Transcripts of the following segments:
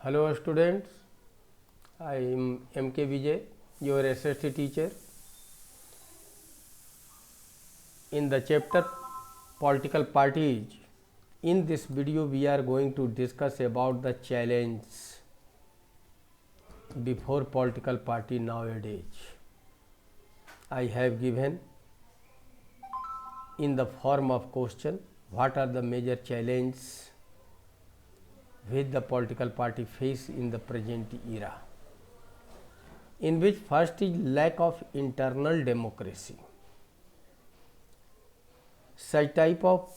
Hello students, I am M.K. Vijay, your SST teacher. In the chapter Political Parties, in this video we are going to discuss about the challenge before political party nowadays. I have given in the form of question what are the major challenges which the political party face in the present era, in which first is lack of internal democracy. Such type of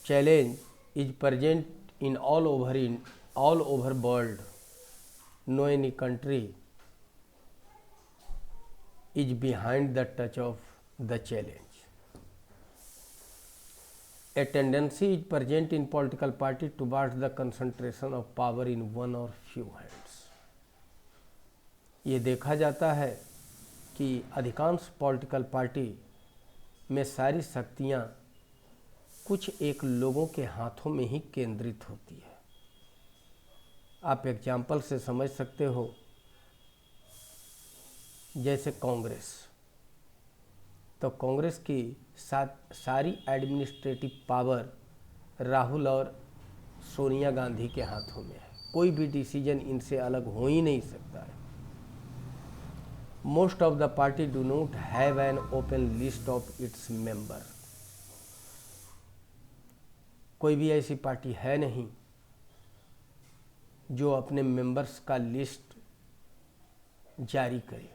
challenge is present in all over world. No any country is behind the touch of the challenge. A tendency is present in political party towards the concentration of power in one or few hands. ये देखा जाता है कि अधिकांश political party में सारी शक्तियाँ कुछ एक लोगों के हाथों में ही केंद्रित होती है। आप एग्जाम्पल से समझ सकते हो, जैसे कांग्रेस, तो कांग्रेस की सारी एडमिनिस्ट्रेटिव पावर राहुल और सोनिया गांधी के हाथों में है। कोई भी डिसीजन इनसे अलग हो ही नहीं सकता है। Most of the party do not have an open list of its member. कोई भी ऐसी पार्टी है नहीं जो अपने मेंबर्स का लिस्ट जारी करे।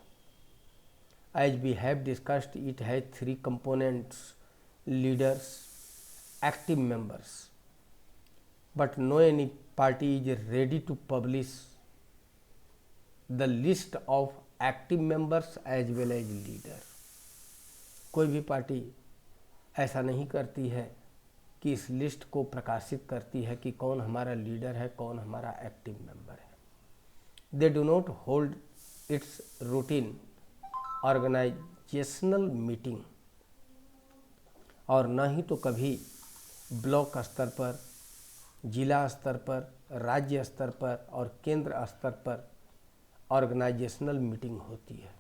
As we have discussed, it has three components: leaders, active members. But no any party is ready to publish the list of active members as well as leader. कोई भी party ऐसा नहीं करती है कि इस लिस्ट को प्रकाशित करती है कि कौन हमारा लीडर है, कौन हमारा एक्टिव मेंबर है। They do not hold its routine organisational meeting, और न ही तो कभी ब्लॉक स्तर पर, जिला स्तर पर, राज्य स्तर पर और केंद्र स्तर पर ऑर्गेनाइजेशनल मीटिंग होती है।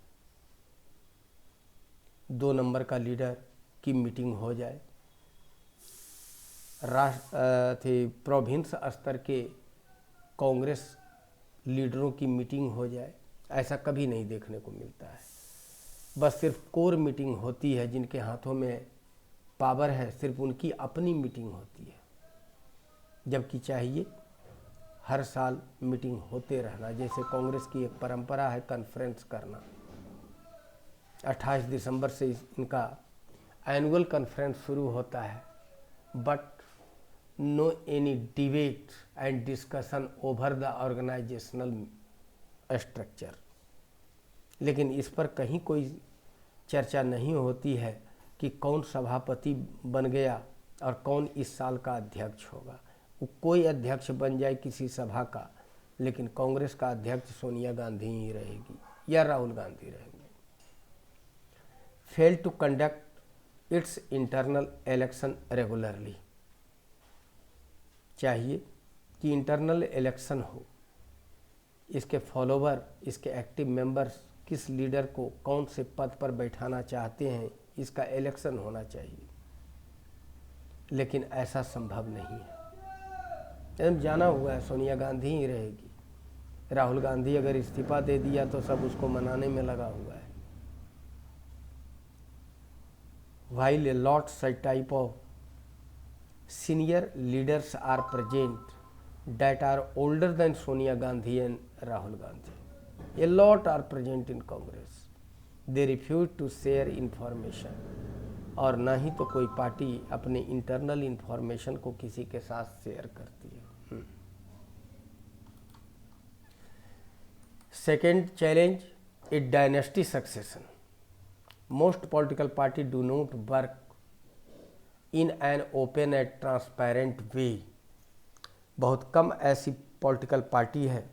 2 नंबर का लीडर की मीटिंग हो जाए, प्रोविंस स्तर के कांग्रेस लीडरों की मीटिंग हो जाए, ऐसा कभी नहीं देखने को मिलता है। बस सिर्फ कोर मीटिंग होती है, जिनके हाथों में पावर है, सिर्फ उनकी अपनी मीटिंग होती है। जबकि चाहिए हर साल मीटिंग होते रहना। जैसे कांग्रेस की एक परंपरा है कॉन्फ्रेंस करना। 28 दिसंबर से इनका एनुअल कॉन्फ्रेंस शुरू होता है, but no any debate and discussion over the organisational structure. लेकिन इस पर कहीं कोई चर्चा नहीं होती है कि कौन सभापति बन गया और कौन इस साल का अध्यक्ष होगा। वो कोई अध्यक्ष बन जाए किसी सभा का, लेकिन कांग्रेस का अध्यक्ष सोनिया गांधी ही रहेगी या राहुल गांधी रहेंगे। Fail to conduct its internal election regularly. चाहिए कि इंटरनल इलेक्शन हो, इसके फॉलोवर, इसके एक्टिव मेंबर्स किस लीडर को कौन से पद पर बैठाना चाहते हैं, इसका इलेक्शन होना चाहिए। लेकिन ऐसा संभव नहीं है। जाना हुआ है सोनिया गांधी ही रहेगी। राहुल गांधी अगर इस्तीफा दे दिया तो सब उसको मनाने में लगा हुआ है। While a lot such type of senior leaders are present that are older than Sonia Gandhi and Rahul Gandhi. A lot are present in Congress. They refuse to share information. और ना ही तो कोई पार्टी अपने internal information को किसी के साथ share करती है। Second challenge is dynasty succession. Most political party do not work in an open and transparent way. बहुत कम ऐसी पॉलिटिकल पार्टी है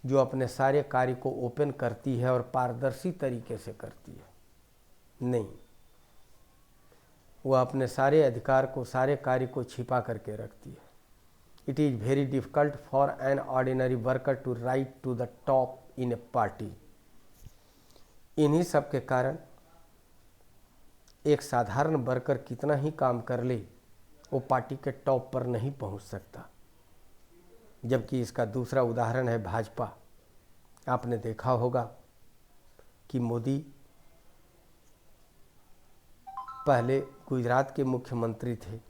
जो अपने सारे कार्य को ओपन करती है और पारदर्शी तरीके से करती है। नहीं, वह अपने सारे अधिकार को, सारे कार्य को छिपा करके रखती है। It is very difficult for an ordinary worker to rise to the top in a party. इन्हीं सब के कारण एक साधारण वर्कर कितना ही काम कर ले, वो पार्टी के टॉप पर नहीं पहुंच सकता। जबकि इसका दूसरा उदाहरण है भाजपा। आपने देखा होगा कि मोदी पहले गुजरात के मुख्यमंत्री थे,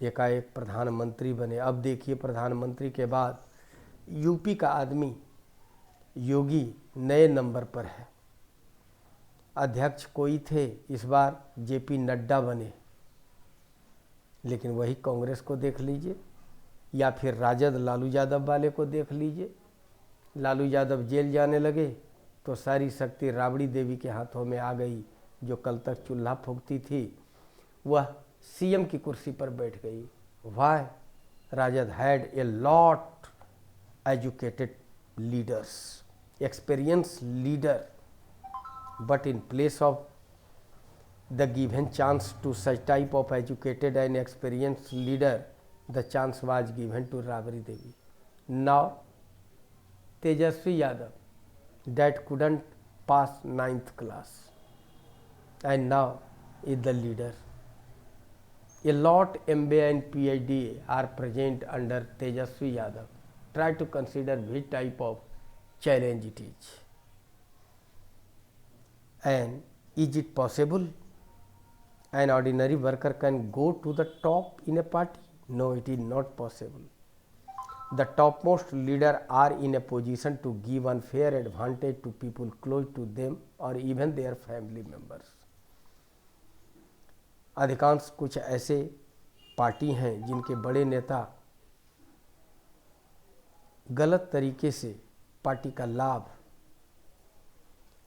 एकाएक प्रधानमंत्री बने। अब देखिए प्रधानमंत्री के बाद यूपी का आदमी योगी नए नंबर पर है। अध्यक्ष कोई थे, इस बार जेपी नड्डा बने। लेकिन वही कांग्रेस को देख लीजिए, या फिर राजद लालू यादव वाले को देख लीजिए। लालू यादव जेल जाने लगे तो सारी शक्ति राबड़ी देवी के हाथों में आ गई, जो कल तक चूल्हा फूंकती थी वह सीएम की कुर्सी पर बैठ गई। Why? Rajad had a lot educated leaders, experience leader, but in place of the given chance to such type of educated and experienced leader, the chance was given to Rabri Devi. Now Tejasvi Yadav, that couldn't pass 9th class, and now is the leader. A lot MBA and PhD are present under Tejasvi Yadav. Try to consider which type of challenge it is. And is it possible an ordinary worker can go to the top in a party? No, it is not possible. The topmost leaders are in a position to give unfair advantage to people close to them or even their family members. अधिकांश कुछ ऐसे party हैं जिनके बड़े नेता गलत तरीके से पार्टी का लाभ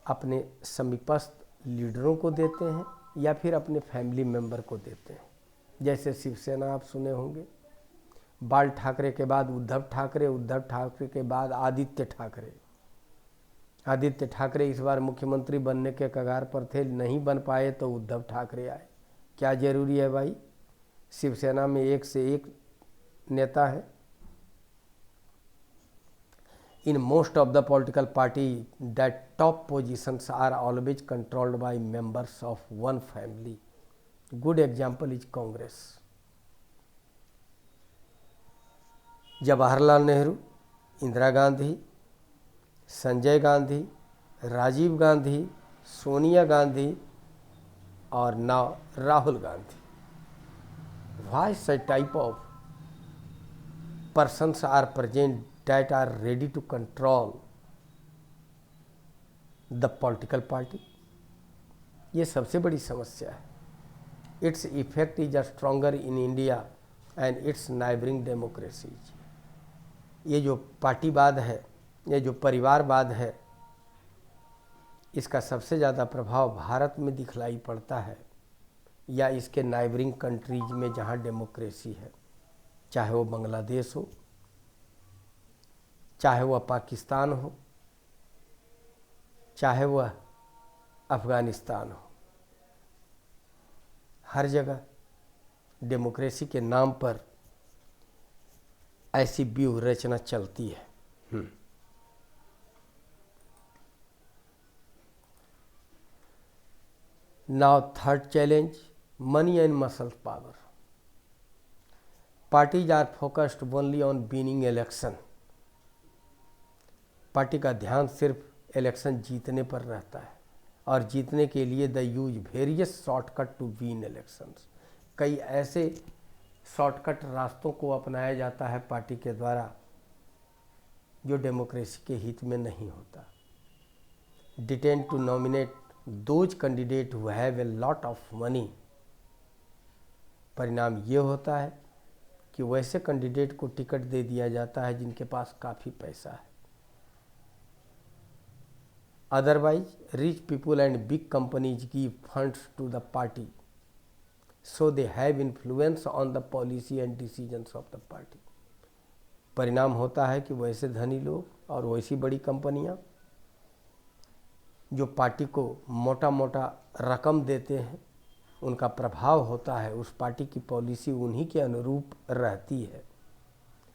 अपने समीपस्थ लीडरों को देते हैं या फिर अपने फैमिली मेंबर को देते हैं। जैसे शिवसेना आप सुने होंगे, बाल ठाकरे के बाद उद्धव ठाकरे, उद्धव ठाकरे के बाद आदित्य ठाकरे। आदित्य ठाकरे इस बार मुख्यमंत्री बनने के कगार पर थे, नहीं बन पाए तो उद्धव ठाकरे आए। क्या जरूरी है भाई? शिवसेना में एक से एक नेता है। In most of the political party, that top positions are always controlled by members of one family. Good example is Congress. Jawaharlal Nehru, Indira Gandhi, Sanjay Gandhi, Rajiv Gandhi, Sonia Gandhi और now Rahul Gandhi. Why such type of persons are present that are ready to control the political party? ये सबसे बड़ी समस्या है। Its effect is stronger in India and its neighboring democracies. ये जो पार्टीवाद है, ये जो परिवारवाद है, इसका सबसे ज़्यादा प्रभाव भारत में दिखलाई पड़ता है या इसके नाइबरिंग कंट्रीज में जहाँ डेमोक्रेसी है, चाहे वो बांग्लादेश हो, चाहे वह पाकिस्तान हो, चाहे वह अफ़गानिस्तान हो। हर जगह डेमोक्रेसी के नाम पर ऐसी व्यूह रचना चलती है। Now third challenge, money and muscle power. Parties are focused only on winning election. Party का ध्यान सिर्फ इलेक्शन जीतने पर रहता है और जीतने के लिए they use various shortcut to win elections. कई ऐसे शॉर्टकट रास्तों को अपनाया जाता है पार्टी के द्वारा जो डेमोक्रेसी के हित में नहीं होता। Detain to nominate those candidate who have a lot of money. परिणाम ये होता है कि वैसे कैंडिडेट को टिकट दे दिया जाता है जिनके पास काफ़ी पैसा है। Otherwise, rich people and big companies give funds to the party, so they have influence on the policy and decisions of the party. परिणाम होता है कि वैसे धनी लोग और वैसी बड़ी कंपनियां जो पार्टी को मोटा मोटा रकम देते हैं, उनका प्रभाव होता है, उस पार्टी की पॉलिसी उन्हीं के अनुरूप रहती है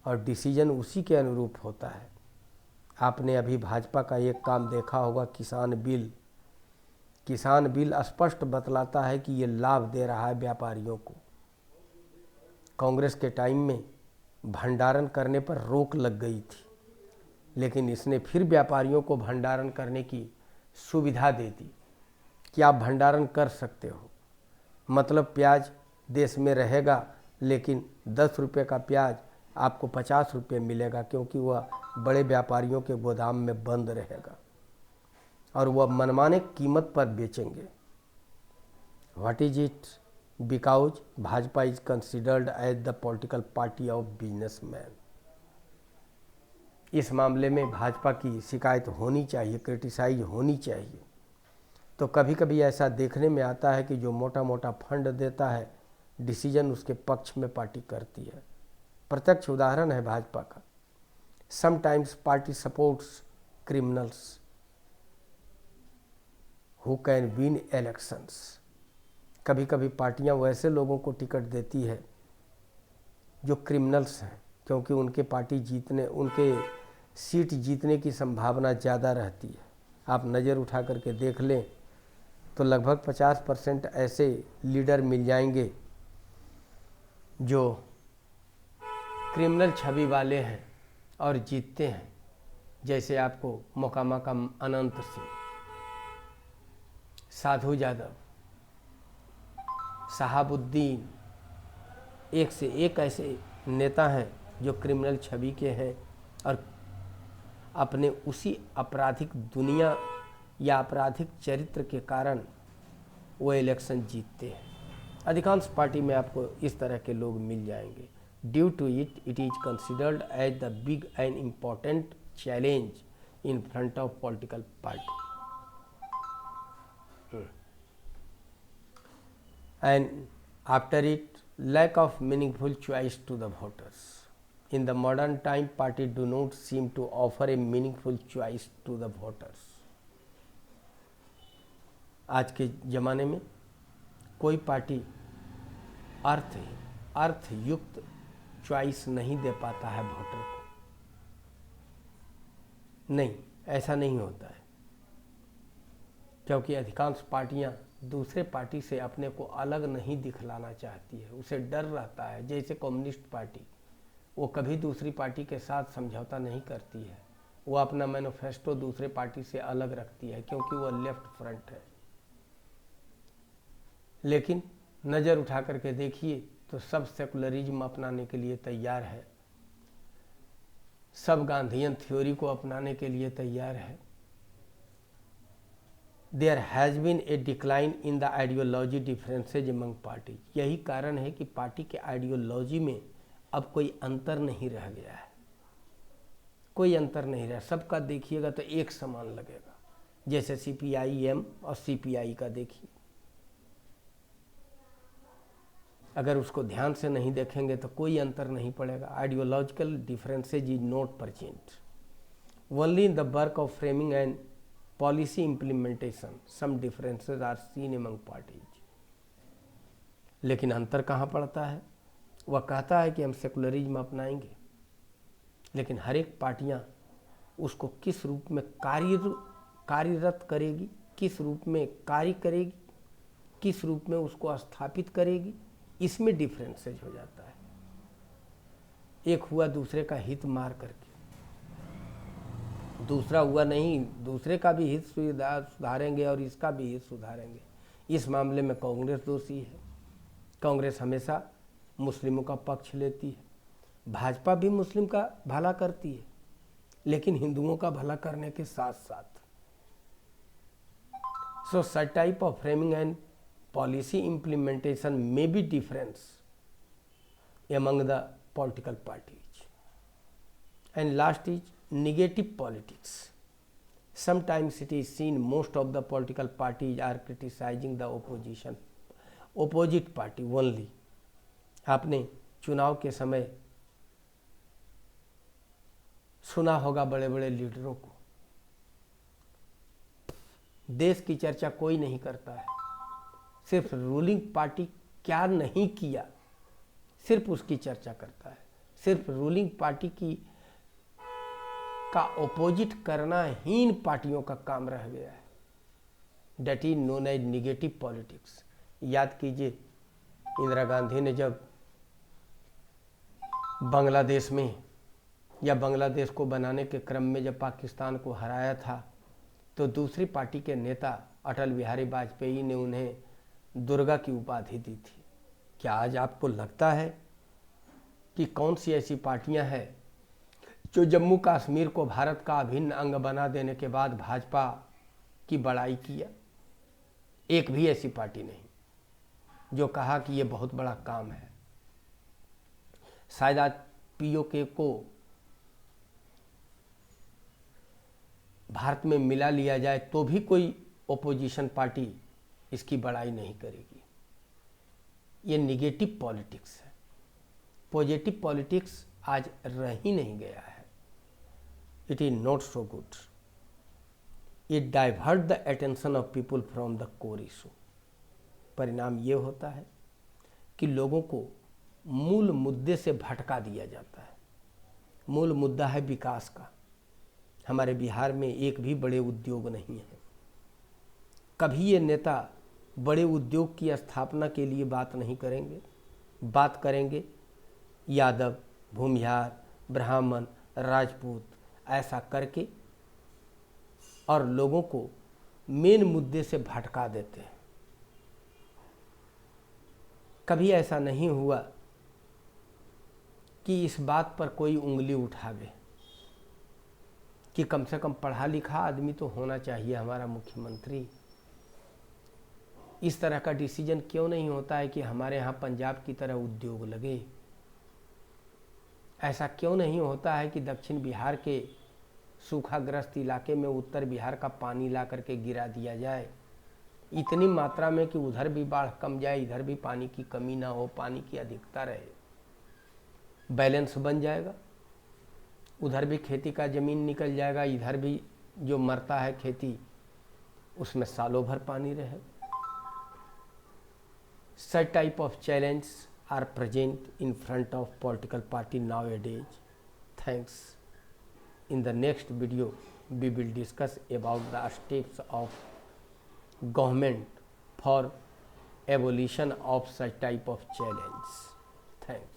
और डिसीजन उसी के अनुरूप होता है। आपने अभी भाजपा का एक काम देखा होगा, किसान बिल स्पष्ट बतलाता है कि ये लाभ दे रहा है व्यापारियों को। कांग्रेस के टाइम में भंडारण करने पर रोक लग गई थी, लेकिन इसने फिर व्यापारियों को भंडारण करने की सुविधा दे दी कि आप भंडारण कर सकते हो। मतलब प्याज देश में रहेगा, लेकिन 10 रुपये का प्याज आपको 50 रुपये मिलेगा, क्योंकि वह बड़े व्यापारियों के गोदाम में बंद रहेगा और वह मनमाने कीमत पर बेचेंगे। What is it? Because Bhajpa is considered as the political party of businessman. इस मामले में भाजपा की शिकायत होनी चाहिए, क्रिटिसाइज होनी चाहिए। तो कभी कभी ऐसा देखने में आता है कि जो मोटा मोटा फंड देता है, डिसीजन उसके पक्ष में पार्टी करती है। प्रत्यक्ष उदाहरण है भाजपा का। Sometimes party supports criminals who can win elections. कभी कभी पार्टियां वैसे लोगों को टिकट देती है जो क्रिमिनल्स हैं, क्योंकि उनके सीट जीतने की संभावना ज़्यादा रहती है। आप नज़र उठा करके देख लें तो लगभग 50% ऐसे लीडर मिल जाएंगे जो क्रिमिनल छवि वाले हैं और जीतते हैं। जैसे आपको मोकामा का अनंत सिंह, साधु यादव, शहाबुद्दीन, एक से एक ऐसे नेता हैं जो क्रिमिनल छवि के हैं और अपने उसी आपराधिक दुनिया या आपराधिक चरित्र के कारण वो इलेक्शन जीतते हैं। अधिकांश पार्टी में आपको इस तरह के लोग मिल जाएंगे। Due to it is considered as the big and important challenge in front of political party and after it lack of meaningful choice to the voters. In the modern time, party do not seem to offer a meaningful choice to the voters. आज के ज़माने में कोई party अर्थयुक्त choice नहीं दे पाता है voter को। नहीं, ऐसा नहीं होता है, क्योंकि अधिकांश पार्टियां दूसरे पार्टी से अपने को अलग नहीं दिखलाना चाहती है। उसे डर रहता है। जैसे कम्युनिस्ट पार्टी, वो कभी दूसरी पार्टी के साथ समझौता नहीं करती है। वो अपना मैनिफेस्टो दूसरे पार्टी से अलग रखती है, क्योंकि वो लेफ्ट फ्रंट है। लेकिन नज़र उठा करके देखिए तो सब सेकुलरिज्म अपनाने के लिए तैयार है, सब गांधीयन थ्योरी को अपनाने के लिए तैयार है। There has been a decline in the ideology differences among parties. यही कारण है कि पार्टी के आइडियोलॉजी में अब कोई अंतर नहीं रह गया है, कोई अंतर नहीं रहा। सबका देखिएगा तो एक समान लगेगा। जैसे CPIM और CPI का देखिए, अगर उसको ध्यान से नहीं देखेंगे तो कोई अंतर नहीं पड़ेगा। Ideological differences is not present, only in the work of framing and policy implementation some differences are seen among parties. लेकिन अंतर कहाँ पड़ता है? वह कहता है कि हम सेकुलरिज्म अपनाएंगे, लेकिन हर एक पार्टियाँ उसको किस रूप में कार्यरत करेगी, किस रूप में कार्य करेगी, किस रूप में उसको स्थापित करेगी, इसमें डिफरेंसेज हो जाता है। एक हुआ दूसरे का हित मार करके, दूसरा हुआ नहीं दूसरे का भी हित सुधारेंगे और इसका भी हित सुधारेंगे। इस मामले में कांग्रेस दोषी है। कांग्रेस हमेशा मुस्लिमों का पक्ष लेती है। भाजपा भी मुस्लिम का भला करती है, लेकिन हिंदुओं का भला करने के साथ साथ। So such type of framing and policy implementation may be difference among the political parties. And last is negative politics. Sometimes it is seen most of the political parties are criticizing the opposite party only. आपने चुनाव के समय सुना होगा बड़े बड़े लीडरों को, देश की चर्चा कोई नहीं करता है, सिर्फ रूलिंग पार्टी क्या नहीं किया सिर्फ उसकी चर्चा करता है। सिर्फ रूलिंग पार्टी की का ऑपोजिट करना हीन पार्टियों का काम रह गया है। That is known as negative politics. याद कीजिए, इंदिरा गांधी ने जब बांग्लादेश में या बांग्लादेश को बनाने के क्रम में जब पाकिस्तान को हराया था, तो दूसरी पार्टी के नेता अटल बिहारी वाजपेयी ने उन्हें दुर्गा की उपाधि दी थी। क्या आज आपको लगता है कि कौन सी ऐसी पार्टियां हैं जो जम्मू कश्मीर को भारत का अभिन्न अंग बना देने के बाद भाजपा की बड़ाई किया? एक भी ऐसी पार्टी नहीं जो कहा कि ये बहुत बड़ा काम है। शायद आज पीओके को भारत में मिला लिया जाए तो भी कोई ओपोजिशन पार्टी इसकी बड़ाई नहीं करेगी। ये निगेटिव पॉलिटिक्स है। पॉजिटिव पॉलिटिक्स आज रह ही नहीं गया है। It is not so good. It divert the attention of people from the core issue. परिणाम ये होता है कि लोगों को मूल मुद्दे से भटका दिया जाता है। मूल मुद्दा है विकास का। हमारे बिहार में एक भी बड़े उद्योग नहीं है। कभी ये नेता बड़े उद्योग की स्थापना के लिए बात नहीं करेंगे। बात करेंगे यादव, भूमिहार, ब्राह्मण, राजपूत ऐसा करके, और लोगों को मेन मुद्दे से भटका देते हैं। कभी ऐसा नहीं हुआ कि इस बात पर कोई उंगली उठावे कि कम से कम पढ़ा लिखा आदमी तो होना चाहिए हमारा मुख्यमंत्री। इस तरह का डिसीजन क्यों नहीं होता है कि हमारे यहाँ पंजाब की तरह उद्योग लगे? ऐसा क्यों नहीं होता है कि दक्षिण बिहार के सूखाग्रस्त इलाके में उत्तर बिहार का पानी ला करके गिरा दिया जाए इतनी मात्रा में कि उधर भी बाढ़ कम जाए, इधर भी पानी की कमी ना हो, पानी की अधिकता रहे, बैलेंस बन जाएगा। उधर भी खेती का ज़मीन निकल जाएगा, इधर भी जो मरता है खेती उसमें सालों भर पानी रहे। Such type of challenges are present in front of political party nowadays. Thanks. In the next video, we will discuss about the steps of government for abolition of such type of challenge. Thanks.